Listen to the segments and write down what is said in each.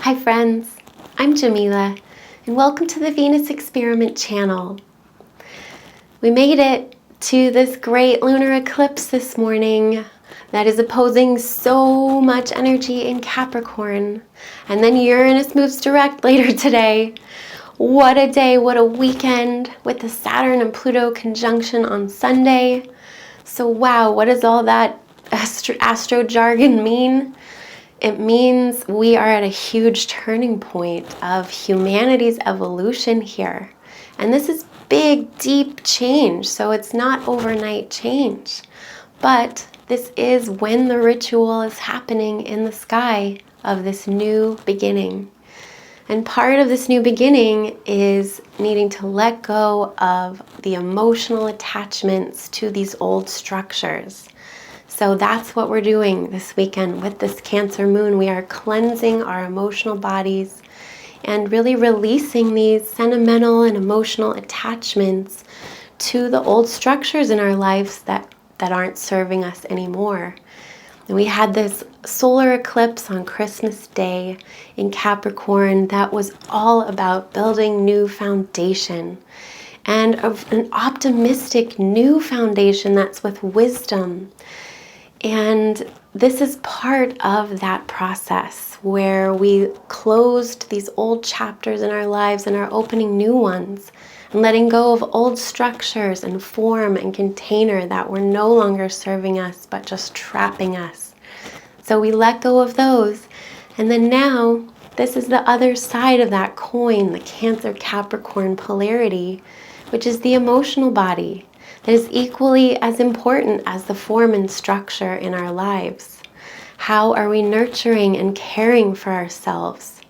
Hi friends, I'm Jamila, and welcome to the Venus Experiment channel. We made it to this great lunar eclipse this morning that is opposing so much energy in Capricorn, and then Uranus moves direct later today. What a day, what a weekend with the Saturn and Pluto conjunction on Sunday. So wow, what does all that astro jargon mean? It means we are at a huge turning point of humanity's evolution here. And this is big, deep change, so it's not overnight change. But this is when the ritual is happening in the sky of this new beginning. And part of this new beginning is needing to let go of the emotional attachments to these old structures. So that's what we're doing this weekend with this Cancer moon. We are cleansing our emotional bodies and really releasing these sentimental and emotional attachments to the old structures in our lives that aren't serving us anymore. And we had this solar eclipse on Christmas Day in Capricorn that was all about building new foundation and an optimistic new foundation that's with wisdom. And this is part of that process where we closed these old chapters in our lives and are opening new ones and letting go of old structures and form and container that were no longer serving us but just trapping us. So we let go of those, and then now this is the other side of that coin, the Cancer-Capricorn polarity, which is the emotional body. That is equally as important as the form and structure in our lives. How are we nurturing and caring for ourselves?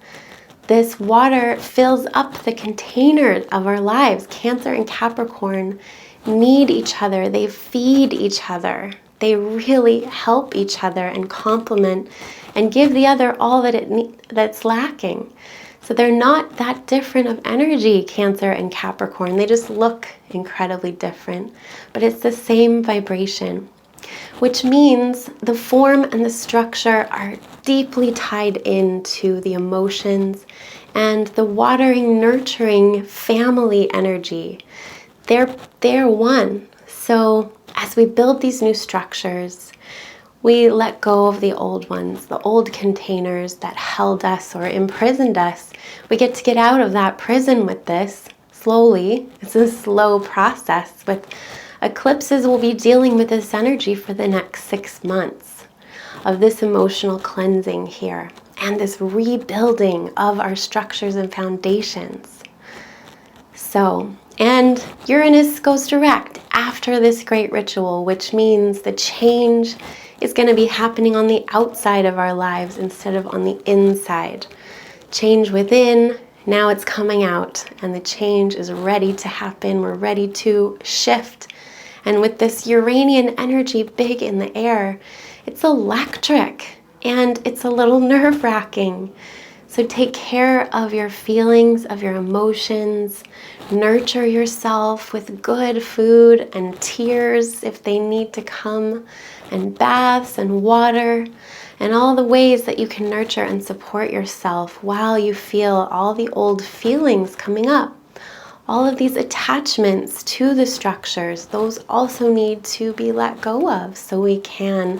This water fills up the container of our lives. Cancer and Capricorn need each other. They feed each other. They really help each other and complement and give the other all that's lacking. So they're not that different of energy, Cancer and Capricorn. They just look incredibly different, but it's the same vibration, which means the form and the structure are deeply tied into the emotions and the watering, nurturing family energy. They're one. So as we build these new structures, we let go of the old ones, the old containers that held us or imprisoned us. We get to get out of that prison with this slowly. It's a slow process. With eclipses, we'll be dealing with this energy for the next 6 months of this emotional cleansing here and this rebuilding of our structures and foundations. So, and Uranus goes direct after this great ritual, which means the change is going to be happening on the outside of our lives instead of on the inside. Change within, now it's coming out, and the change is ready to happen. We're ready to shift. And with this Uranian energy big in the air, it's electric and it's a little nerve-wracking. So take care of your feelings, of your emotions. Nurture yourself with good food and tears if they need to come, and baths and water, and all the ways that you can nurture and support yourself while you feel all the old feelings coming up. All of these attachments to the structures, those also need to be let go of so we can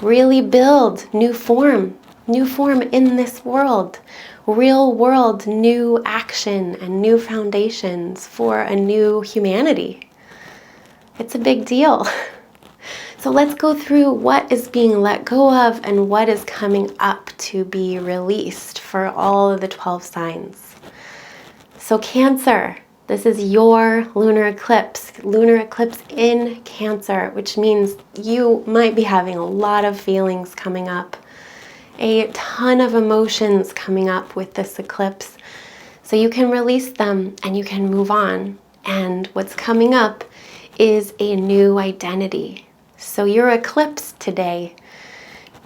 really build new form in this world, real world new action and new foundations for a new humanity. It's a big deal. So let's go through what is being let go of and what is coming up to be released for all of the 12 signs. So Cancer, this is your lunar eclipse in Cancer, which means you might be having a lot of feelings coming up, a ton of emotions coming up with this eclipse. So you can release them and you can move on. And what's coming up is a new identity. So your eclipse today,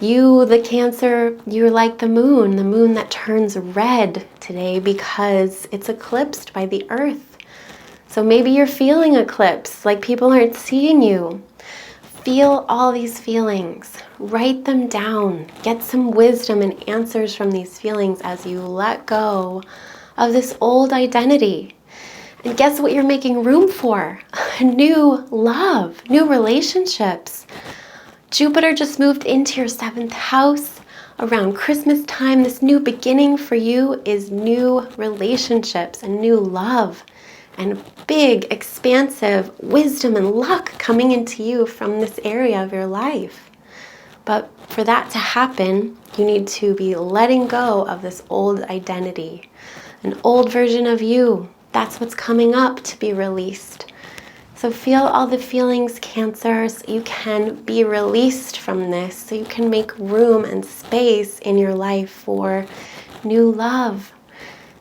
you, the Cancer, you're like the moon that turns red today because it's eclipsed by the Earth. So maybe you're feeling eclipsed, like people aren't seeing you. feel all these feelings. Write them down. Get some wisdom and answers from these feelings as you let go of this old identity. And guess what you're making room for? New love, new relationships. Jupiter just moved into your 7th house around Christmas time. This new beginning for you is new relationships and new love and big, expansive wisdom and luck coming into you from this area of your life. But for that to happen, you need to be letting go of this old identity, an old version of you. That's what's coming up to be released. So feel all the feelings, Cancer, so you can be released from this, so you can make room and space in your life for new love.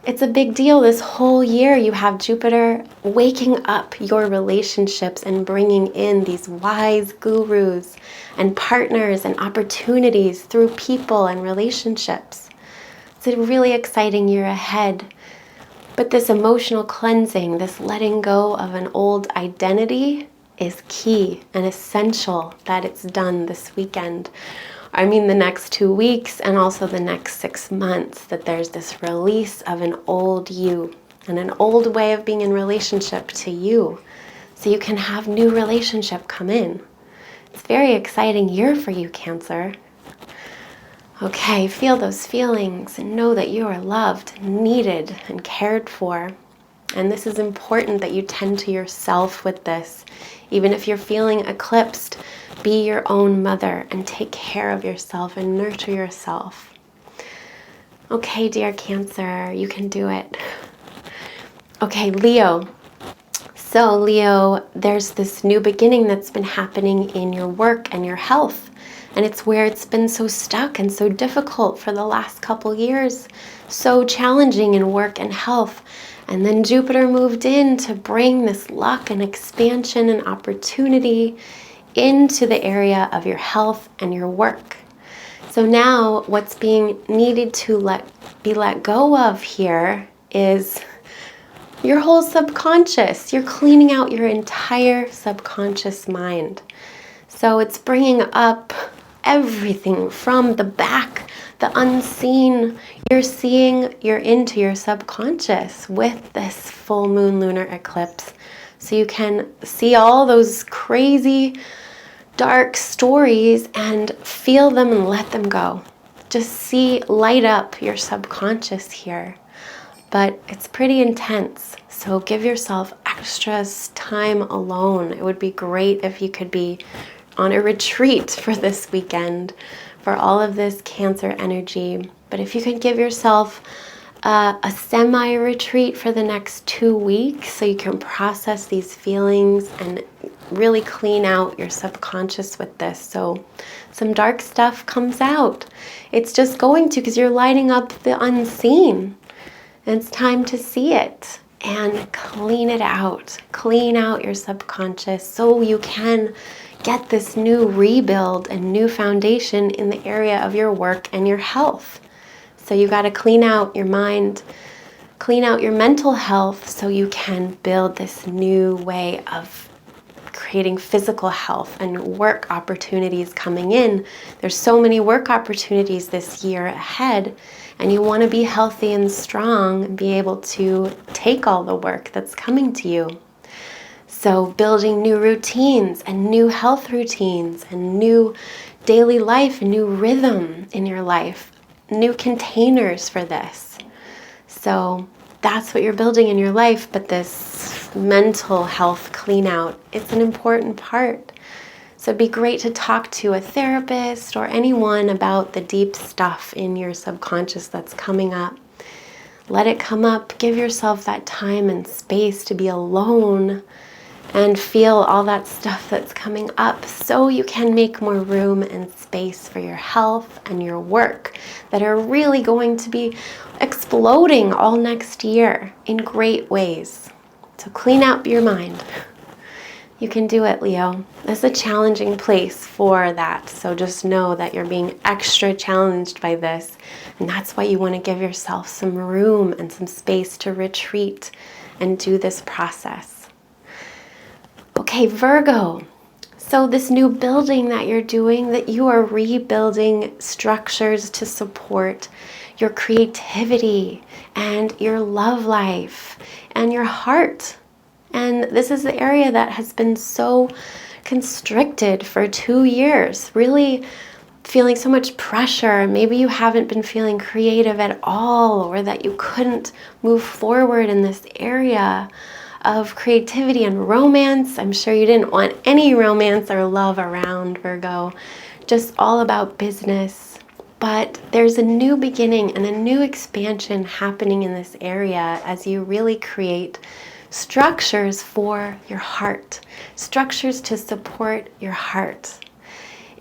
It's a big deal. This whole year you have Jupiter waking up your relationships and bringing in these wise gurus and partners and opportunities through people and relationships. It's a really exciting year ahead. But this emotional cleansing, this letting go of an old identity is key and essential that it's done this weekend. I mean the next 2 weeks and also the next 6 months, that there's this release of an old you and an old way of being in relationship to you, so you can have new relationship come in. It's a very exciting year for you, Cancer. Okay, feel those feelings and know that you are loved, needed, and cared for. And this is important that you tend to yourself with this. Even if you're feeling eclipsed, be your own mother and take care of yourself and nurture yourself. Okay, dear Cancer, you can do it. Okay, Leo. So Leo, there's this new beginning that's been happening in your work and your health. And it's where it's been so stuck and so difficult for the last couple years. So challenging in work and health. And then Jupiter moved in to bring this luck and expansion and opportunity into the area of your health and your work. So now what's being needed to be let go of here is your whole subconscious. You're cleaning out your entire subconscious mind. So it's bringing up everything from the back, the unseen. You're into your subconscious with this full moon lunar eclipse. So you can see all those crazy, dark stories and feel them and let them go. Just light up your subconscious here. But it's pretty intense. So give yourself extra time alone. It would be great if you could be on a retreat for this weekend for all of this Cancer energy. But if you could give yourself a semi-retreat for the next 2 weeks so you can process these feelings and really clean out your subconscious with this, so some dark stuff comes out. It's just going to, because you're lighting up the unseen. And it's time to see it and clean it out. Clean out your subconscious so you can get this new rebuild and new foundation in the area of your work and your health. So you got to clean out your mind, clean out your mental health so you can build this new way of creating physical health and work opportunities coming in. There's so many work opportunities this year ahead, and you want to be healthy and strong and be able to take all the work that's coming to you. So building new routines and new health routines and new daily life, and new rhythm in your life, new containers for this. So that's what you're building in your life, but this mental health clean out, it's an important part. So it'd be great to talk to a therapist or anyone about the deep stuff in your subconscious that's coming up. Let it come up. Give yourself that time and space to be alone and feel all that stuff that's coming up so you can make more room and space for your health and your work that are really going to be exploding all next year in great ways. So clean out your mind. You can do it, Leo. It's a challenging place for that. So just know that you're being extra challenged by this. And that's why you want to give yourself some room and some space to retreat and do this process. Okay, Virgo. So So this new building that you're doing, that you are rebuilding structures to support your creativity and your love life and your heart. And this is the area that has been so constricted for 2 years, really feeling so much pressure. Maybe you haven't been feeling creative at all, or that you couldn't move forward in this area of creativity and romance. I'm sure you didn't want any romance or love around, Virgo, just all about business. But there's a new beginning and a new expansion happening in this area as you really create structures for your heart, structures to support your heart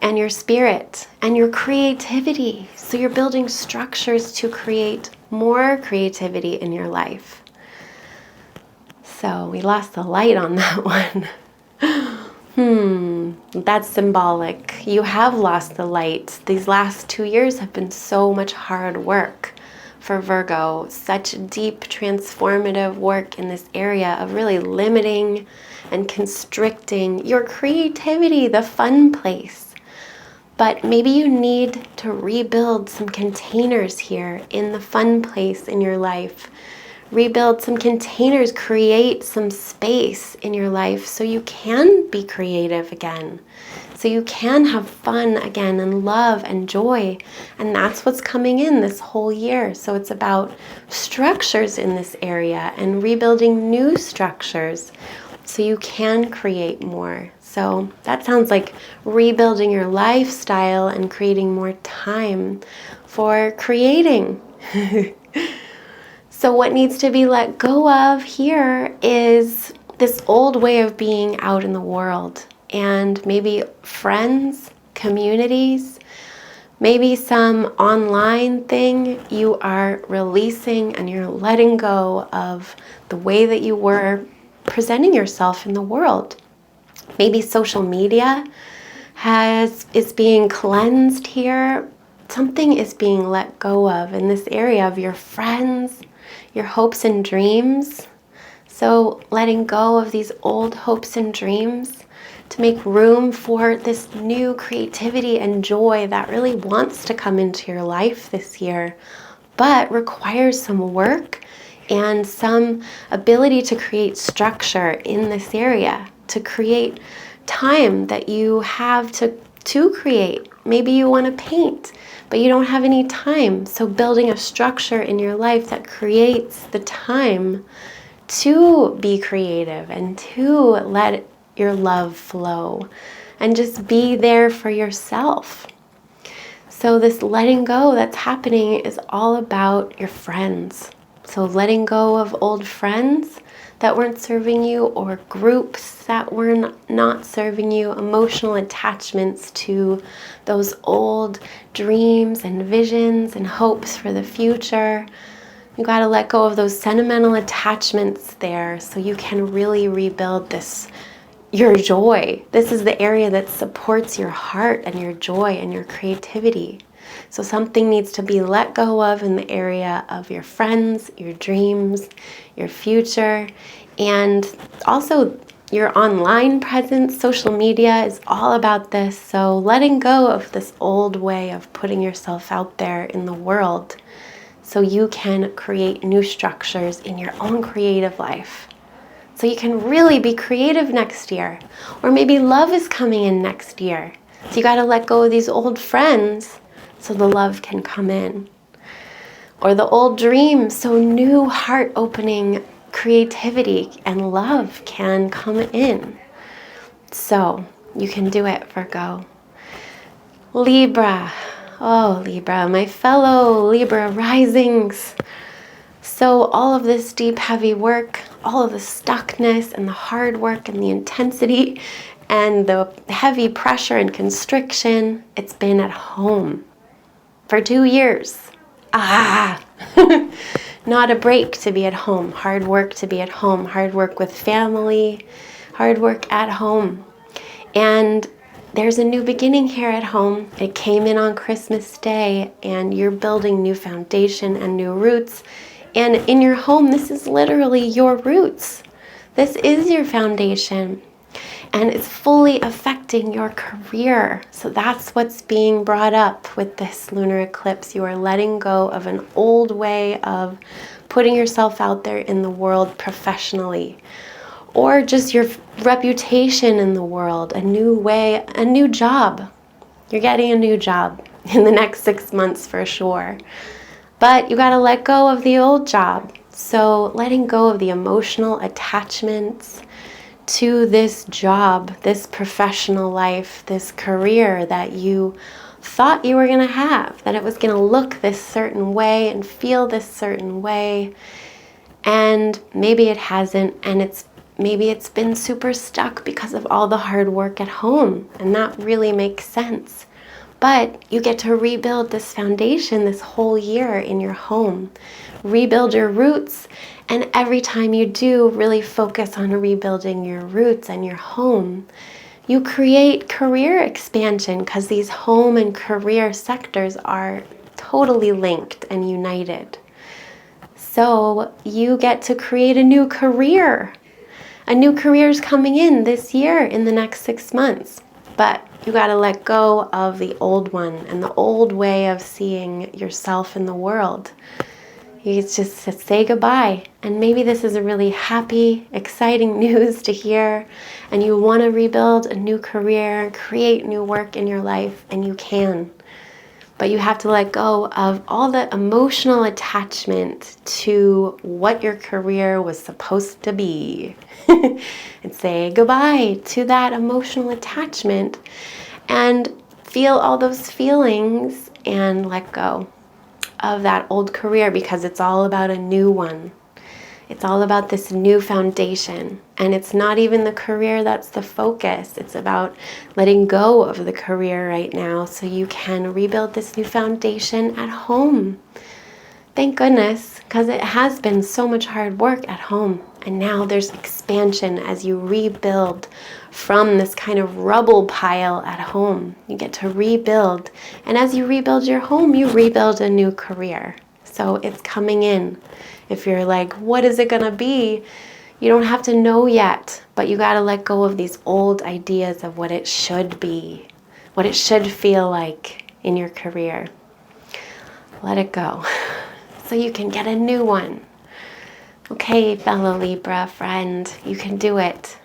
and your spirit and your creativity. So you're building structures to create more creativity in your life. So we lost the light on that one. That's symbolic. You have lost the light. These last 2 years have been so much hard work for Virgo. Such deep transformative work in this area of really limiting and constricting your creativity, the fun place. But maybe you need to rebuild some containers here in the fun place in your life. Rebuild some containers, create some space in your life so you can be creative again, so you can have fun again and love and joy. And that's what's coming in this whole year. So it's about structures in this area and rebuilding new structures so you can create more. So that sounds like rebuilding your lifestyle and creating more time for creating. So what needs to be let go of here is this old way of being out in the world, and maybe friends, communities, maybe some online thing you are releasing, and you're letting go of the way that you were presenting yourself in the world. Maybe social media is being cleansed here. Something is being let go of in this area of your friends, your hopes and dreams. So letting go of these old hopes and dreams to make room for this new creativity and joy that really wants to come into your life this year, but requires some work and some ability to create structure in this area, to create time that you have to create. Maybe you want to paint, but you don't have any time. So building a structure in your life that creates the time to be creative and to let your love flow and just be there for yourself. So this letting go that's happening is all about your friends. So letting go of old friends that weren't serving you, or groups that were not serving you, emotional attachments to those old dreams and visions and hopes for the future. You got to let go of those sentimental attachments there so you can really rebuild your joy. This is the area that supports your heart and your joy and your creativity. So something needs to be let go of in the area of your friends, your dreams, your future, and also your online presence. Social media is all about this. So letting go of this old way of putting yourself out there in the world so you can create new structures in your own creative life. So you can really be creative next year. Or maybe love is coming in next year. So you got to let go of these old friends so the love can come in. Or the old dreams, so new heart-opening creativity and love can come in. So you can do it, Virgo. Libra. Oh, Libra, my fellow Libra risings. So all of this deep, heavy work, all of the stuckness and the hard work and the intensity and the heavy pressure and constriction, it's been at home for 2 years. Not a break to be at home. Hard work to be at home. Hard work with family. Hard work at home. And there's a new beginning here at home. It came in on Christmas Day, and you're building new foundation and new roots. And in your home, this is literally your roots. This is your foundation. And it's fully affecting your career. So that's what's being brought up with this lunar eclipse. You are letting go of an old way of putting yourself out there in the world professionally, or just your reputation in the world, a new way, a new job. You're getting a new job in the next 6 months for sure. But you got to let go of the old job. So letting go of the emotional attachments to this job, this professional life, this career that you thought you were going to have, that it was going to look this certain way and feel this certain way. And maybe it hasn't, and maybe it's been super stuck because of all the hard work at home, and that really makes sense. But you get to rebuild this foundation this whole year in your home. Rebuild your roots, and every time you do really focus on rebuilding your roots and your home, you create career expansion, because these home and career sectors are totally linked and united. So you get to create a new career. A new career is coming in this year in the next 6 months. But you got to let go of the old one and the old way of seeing yourself in the world. You just say goodbye. And maybe this is a really happy, exciting news to hear, and you want to rebuild a new career, create new work in your life, and you can. But you have to let go of all the emotional attachment to what your career was supposed to be. And say goodbye to that emotional attachment and feel all those feelings and let go of that old career, because it's all about a new one. It's all about this new foundation. And it's not even the career that's the focus. It's about letting go of the career right now so you can rebuild this new foundation at home. Thank goodness, because it has been so much hard work at home. And now there's expansion as you rebuild from this kind of rubble pile at home. You get to rebuild. And as you rebuild your home, you rebuild a new career. So it's coming in. If you're like, what is it going to be? You don't have to know yet, but you got to let go of these old ideas of what it should be, what it should feel like in your career. Let it go so you can get a new one. Okay, fellow Libra friend, you can do it.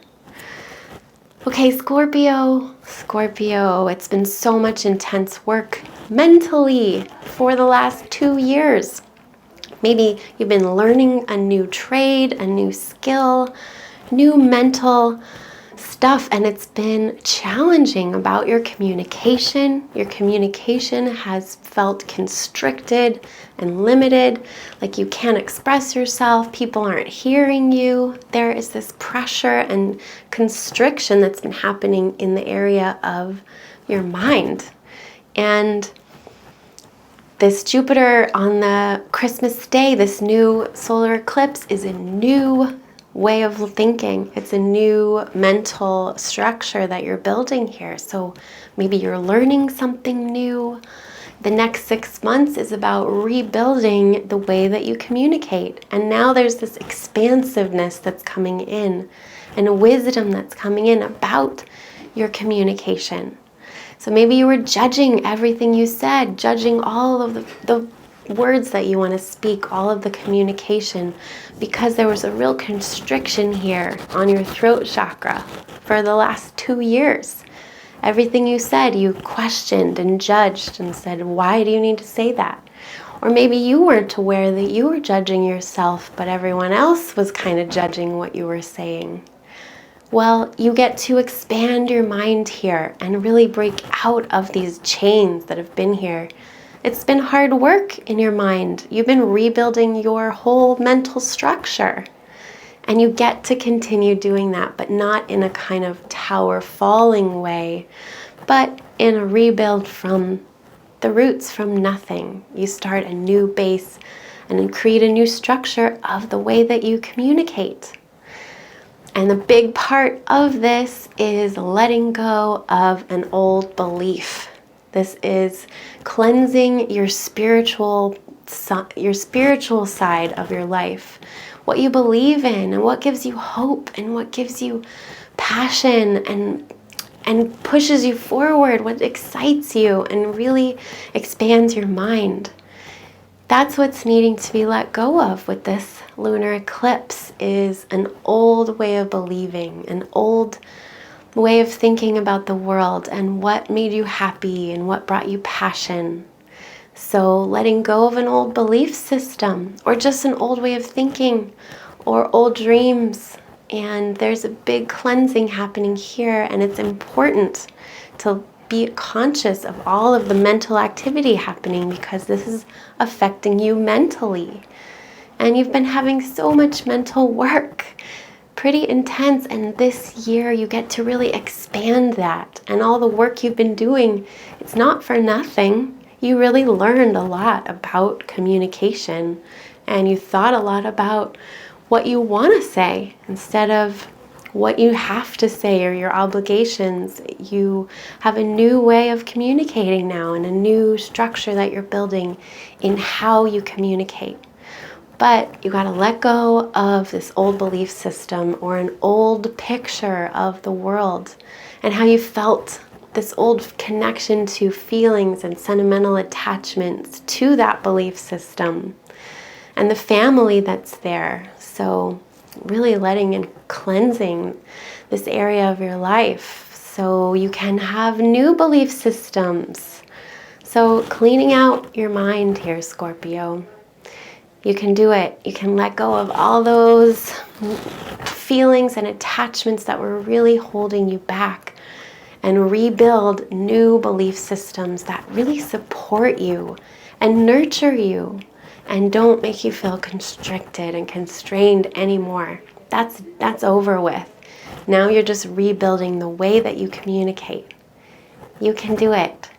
Okay, Scorpio, it's been so much intense work mentally for the last 2 years. Maybe you've been learning a new trade, a new skill, new mental stuff, and it's been challenging about your communication. Your communication has felt constricted and limited, like you can't express yourself, people aren't hearing you. There is this pressure and constriction that's been happening in the area of your mind. And this Jupiter on the Christmas day, this new solar eclipse, is a new way of thinking. It's a new mental structure that you're building here. So maybe you're learning something new. The next 6 months is about rebuilding the way that you communicate. And now there's this expansiveness that's coming in and a wisdom that's coming in about your communication. So maybe you were judging everything you said, judging all of the words that you want to speak, all of the communication, because there was a real constriction here on your throat chakra for the last 2 years. Everything you said, you questioned and judged and said, why do you need to say that? Or maybe you weren't aware that you were judging yourself, but everyone else was kind of judging what you were saying. Well, you get to expand your mind here and really break out of these chains that have been here. It's been hard work in your mind. You've been rebuilding your whole mental structure. And you get to continue doing that, but not in a kind of tower falling way, but in a rebuild from the roots, from nothing. You start a new base and create a new structure of the way that you communicate. And the big part of this is letting go of an old belief. This is cleansing your spiritual side of your life. What you believe in and what gives you hope and what gives you passion and pushes you forward, what excites you and really expands your mind. That's what's needing to be let go of with this lunar eclipse, is an old way of believing, an old way of thinking about the world and what made you happy and what brought you passion. So letting go of an old belief system, or just an old way of thinking, or old dreams. And there's a big cleansing happening here, and it's important to be conscious of all of the mental activity happening, because this is affecting you mentally. And you've been having so much mental work, pretty intense, and this year you get to really expand that. And all the work you've been doing, it's not for nothing. You really learned a lot about communication, and you thought a lot about what you want to say instead of what you have to say or your obligations. You have a new way of communicating now, and a new structure that you're building in how you communicate. But you got to let go of this old belief system, or an old picture of the world and how you felt, this old connection to feelings and sentimental attachments to that belief system and the family that's there. So really letting and cleansing this area of your life so you can have new belief systems. So cleaning out your mind here, Scorpio. You can do it. You can let go of all those feelings and attachments that were really holding you back, and rebuild new belief systems that really support you and nurture you and don't make you feel constricted and constrained anymore. That's over with. Now you're just rebuilding the way that you communicate. You can do it.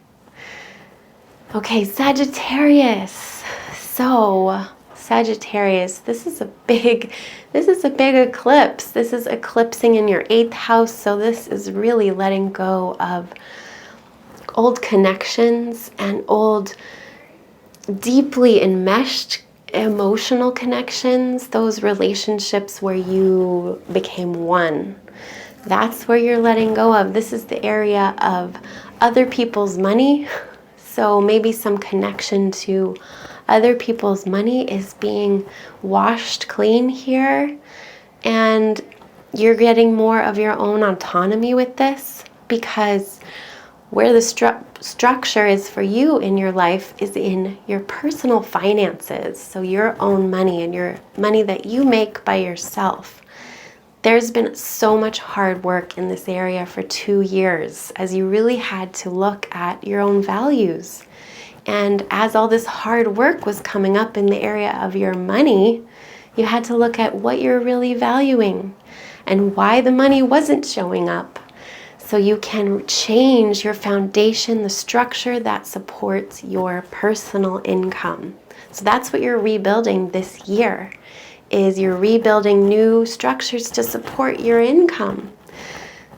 Okay, Sagittarius. So, Sagittarius, this is a big eclipse. This is eclipsing in your 8th house, so this is really letting go of old connections and old deeply enmeshed emotional connections, those relationships where you became one. That's where you're letting go of. This is the area of other people's money. So maybe some connection to other people's money is being washed clean here, and you're getting more of your own autonomy with this, because where the structure is for you in your life is in your personal finances, so your own money and your money that you make by yourself. There's been so much hard work in this area for 2 years, as you really had to look at your own values. And as all this hard work was coming up in the area of your money, you had to look at what you're really valuing and why the money wasn't showing up. So you can change your foundation, the structure that supports your personal income. So that's what you're rebuilding this year, is you're rebuilding new structures to support your income.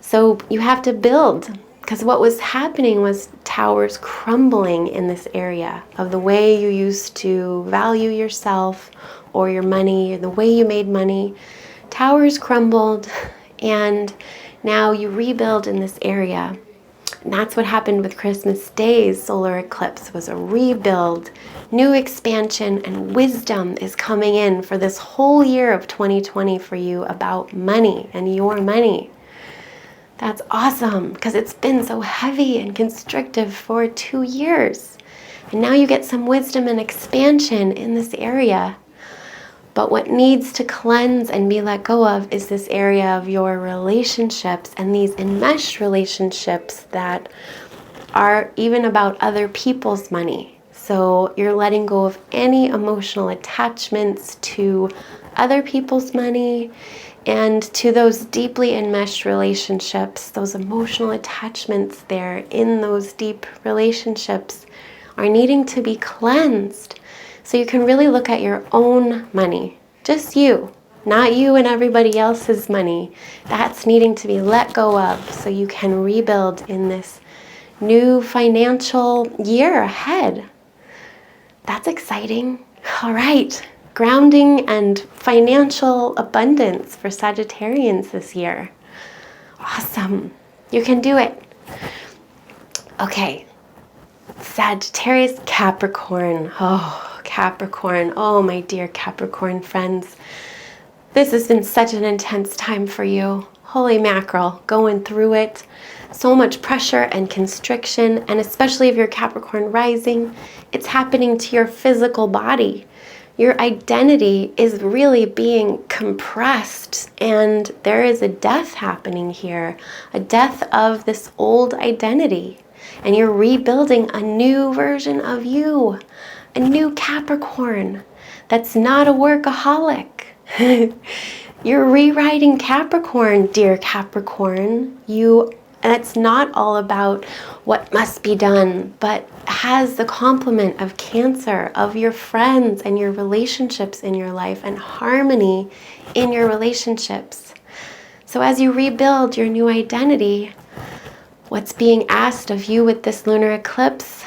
So you have to build, because what was happening was towers crumbling in this area of the way you used to value yourself or your money, or the way you made money. Towers crumbled, and now you rebuild in this area. And that's what happened with Christmas Day's solar eclipse, was a rebuild, new expansion, and wisdom is coming in for this whole year of 2020 for you about money and your money. That's awesome, because it's been so heavy and constrictive for 2 years. And now you get some wisdom and expansion in this area. But what needs to cleanse and be let go of is this area of your relationships, and these enmeshed relationships that are even about other people's money. So you're letting go of any emotional attachments to other people's money, and to those deeply enmeshed relationships. Those emotional attachments there in those deep relationships are needing to be cleansed. So you can really look at your own money, just you, not you and everybody else's money. That's needing to be let go of, so you can rebuild in this new financial year ahead. That's exciting. All right. Grounding and financial abundance for Sagittarians this year. Awesome. You can do it. Okay. Sagittarius, Capricorn. Oh, Capricorn. Oh, my dear Capricorn friends. This has been such an intense time for you. Holy mackerel, going through it. So much pressure and constriction, and especially if you're Capricorn rising, it's happening to your physical body. Your identity is really being compressed, and there is a death happening here, a death of this old identity. And you're rebuilding a new version of you, a new Capricorn that's not a workaholic. You're rewriting Capricorn, dear Capricorn. It's not all about what must be done, but has the complement of Cancer, of your friends and your relationships in your life, and harmony in your relationships. So as you rebuild your new identity, what's being asked of you with this lunar eclipse?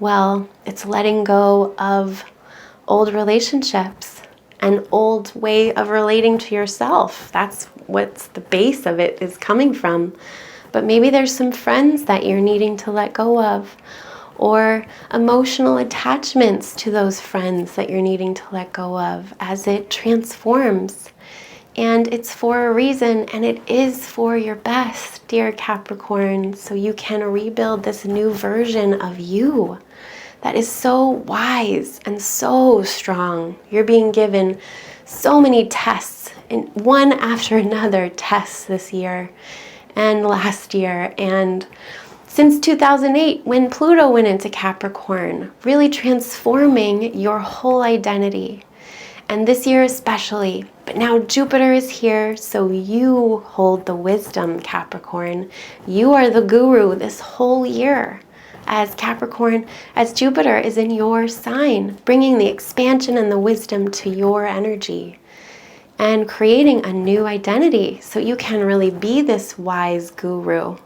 Well, it's letting go of old relationships, an old way of relating to yourself. That's what's the base of it is coming from. But maybe there's some friends that you're needing to let go of, or emotional attachments to those friends that you're needing to let go of as it transforms. And it's for a reason, and it is for your best, dear Capricorn, so you can rebuild this new version of you that is so wise and so strong. You're being given so many tests, and one after another tests this year and last year, and since 2008 when Pluto went into Capricorn, really transforming your whole identity. And this year especially. But now Jupiter is here, so you hold the wisdom, Capricorn. You are the guru this whole year as Capricorn, as Jupiter is in your sign, bringing the expansion and the wisdom to your energy and creating a new identity so you can really be this wise guru,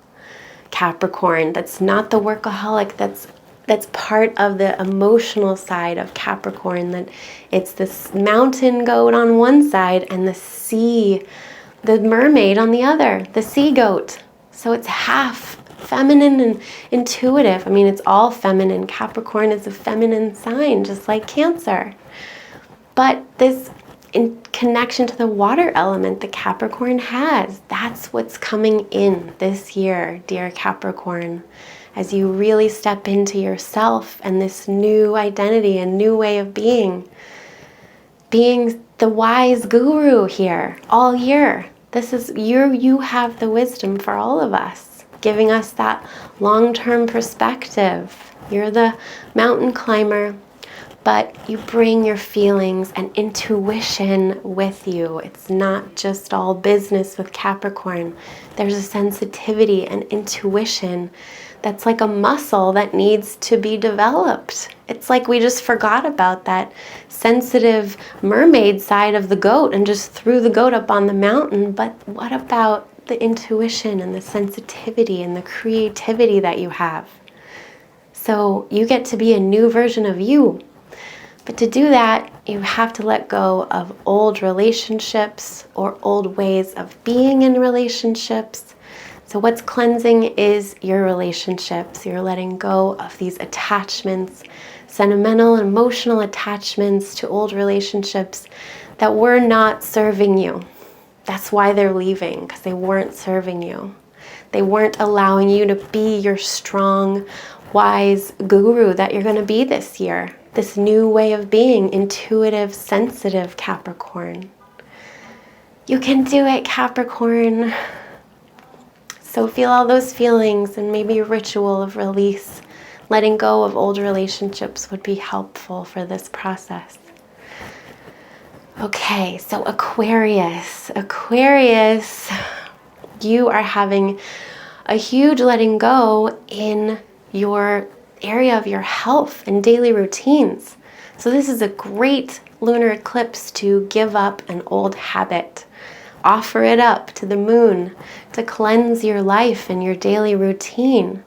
Capricorn, that's not the workaholic, that's part of the emotional side of Capricorn, that it's this mountain goat on one side and the mermaid on the other, the sea goat. So it's half feminine and intuitive. I mean, it's all feminine. Capricorn is a feminine sign, just like Cancer. But this in connection to the water element that Capricorn has, that's what's coming in this year, dear Capricorn, as you really step into yourself and this new identity, a new way of being the wise guru here all year. This is you have the wisdom for all of us, giving us that long-term perspective. You're the mountain climber, but you bring your feelings and intuition with you. It's not just all business with Capricorn. There's a sensitivity and intuition that's like a muscle that needs to be developed. It's like we just forgot about that sensitive mermaid side of the goat and just threw the goat up on the mountain. But what about the intuition and the sensitivity and the creativity that you have? So you get to be a new version of you. But to do that, you have to let go of old relationships or old ways of being in relationships. So what's cleansing is your relationships. You're letting go of these attachments, sentimental, emotional attachments to old relationships that were not serving you. That's why they're leaving, because they weren't serving you. They weren't allowing you to be your strong, wise guru that you're going to be this year. This new way of being, intuitive, sensitive Capricorn. You can do it, Capricorn. So feel all those feelings, and maybe a ritual of release. Letting go of old relationships would be helpful for this process. Okay, so Aquarius. Aquarius, you are having a huge letting go in your area of your health and daily routines. So this is a great lunar eclipse to give up an old habit. Offer it up to the moon to cleanse your life and your daily routine,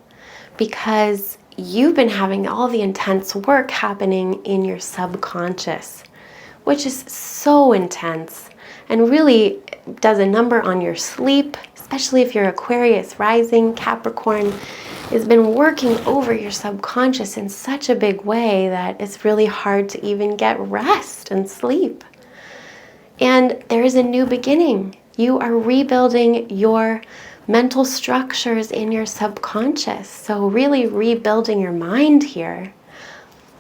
because you've been having all the intense work happening in your subconscious, which is so intense and really does a number on your sleep, especially if you're Aquarius rising, Capricorn, has been working over your subconscious in such a big way that it's really hard to even get rest and sleep. And there is a new beginning. You are rebuilding your mental structures in your subconscious. So really rebuilding your mind here.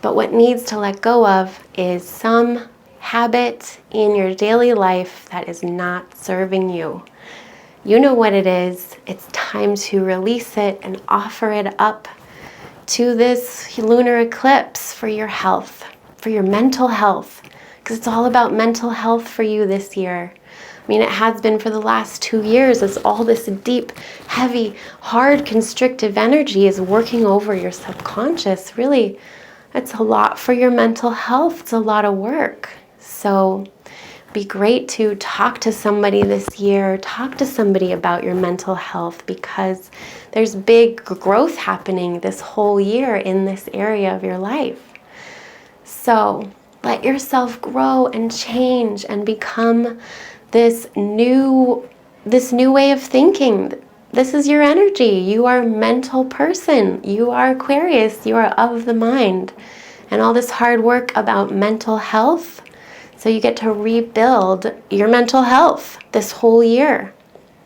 But what needs to let go of is some habit in your daily life that is not serving you. You know what it is. It's time to release it and offer it up to this lunar eclipse for your health, for your mental health, because it's all about mental health for you this year. I mean, it has been for the last 2 years as all this deep, heavy, hard, constrictive energy is working over your subconscious. Really, it's a lot for your mental health. It's a lot of work. So be great to talk to somebody this year, talk to somebody about your mental health, because there's big growth happening this whole year in this area of your life. So let yourself grow and change and become this new way of thinking. This is your energy. You are a mental person. You are Aquarius. You are of the mind. And all this hard work about mental health, so you get to rebuild your mental health this whole year.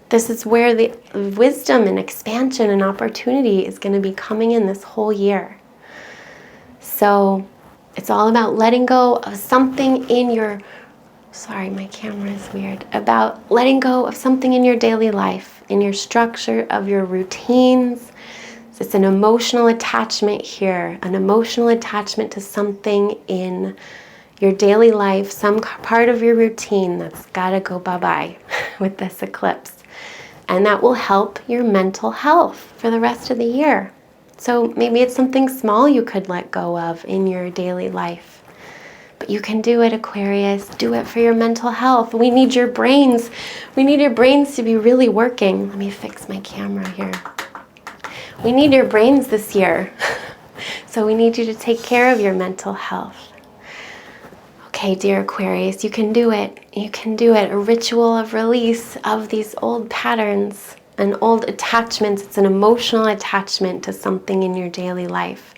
This is where the wisdom and expansion and opportunity is going to be coming in this whole year. So it's all about letting go of something in your, sorry, my camera is weird, about letting go of something in your daily life, in your structure of your routines. It's an emotional attachment here, an emotional attachment to something in your daily life, some part of your routine that's got to go bye-bye with this eclipse. And that will help your mental health for the rest of the year. So maybe it's something small you could let go of in your daily life. But you can do it, Aquarius. Do it for your mental health. We need your brains. We need your brains to be really working. Let me fix my camera here. We need your brains this year. So we need you to take care of your mental health. Okay, dear Aquarius, you can do it. You can do it. A ritual of release of these old patterns and old attachments. It's an emotional attachment to something in your daily life.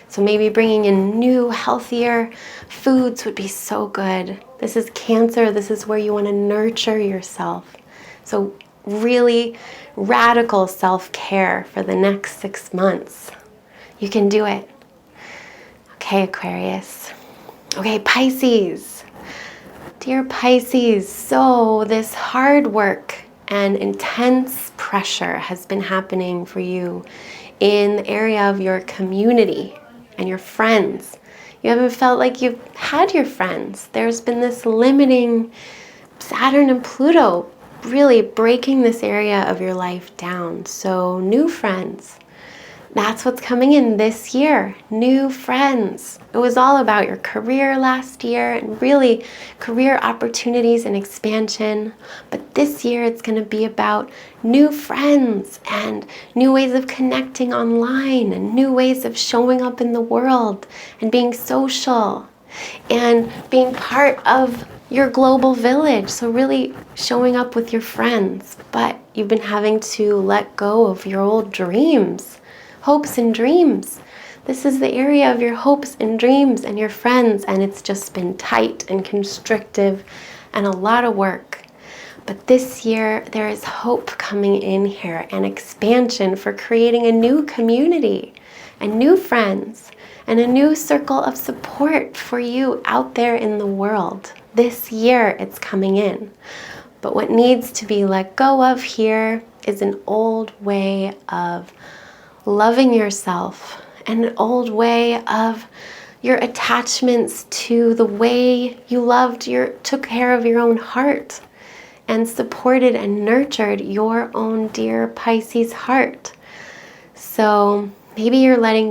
So maybe bringing in new, healthier foods would be so good. This is Cancer. This is where you want to nurture yourself. So really radical self-care for the next 6 months. You can do it. Okay, Aquarius. Okay, Pisces. Dear Pisces, so this hard work and intense pressure has been happening for you in the area of your community and your friends. You haven't felt like you've had your friends. There's been this limiting Saturn and Pluto really breaking this area of your life down. So new friends. That's what's coming in this year. New friends. It was all about your career last year and really career opportunities and expansion. But this year it's going to be about new friends and new ways of connecting online and new ways of showing up in the world and being social and being part of your global village. So really showing up with your friends. But you've been having to let go of your old dreams. Hopes and dreams. This is the area of your hopes and dreams and your friends, and it's just been tight and constrictive and a lot of work. But this year there is hope coming in here and expansion for creating a new community and new friends and a new circle of support for you out there in the world. This year it's coming in. But what needs to be let go of here is an old way of loving yourself, an old way of your attachments to the way you took care of your own heart and supported and nurtured your own dear Pisces heart. So maybe you're letting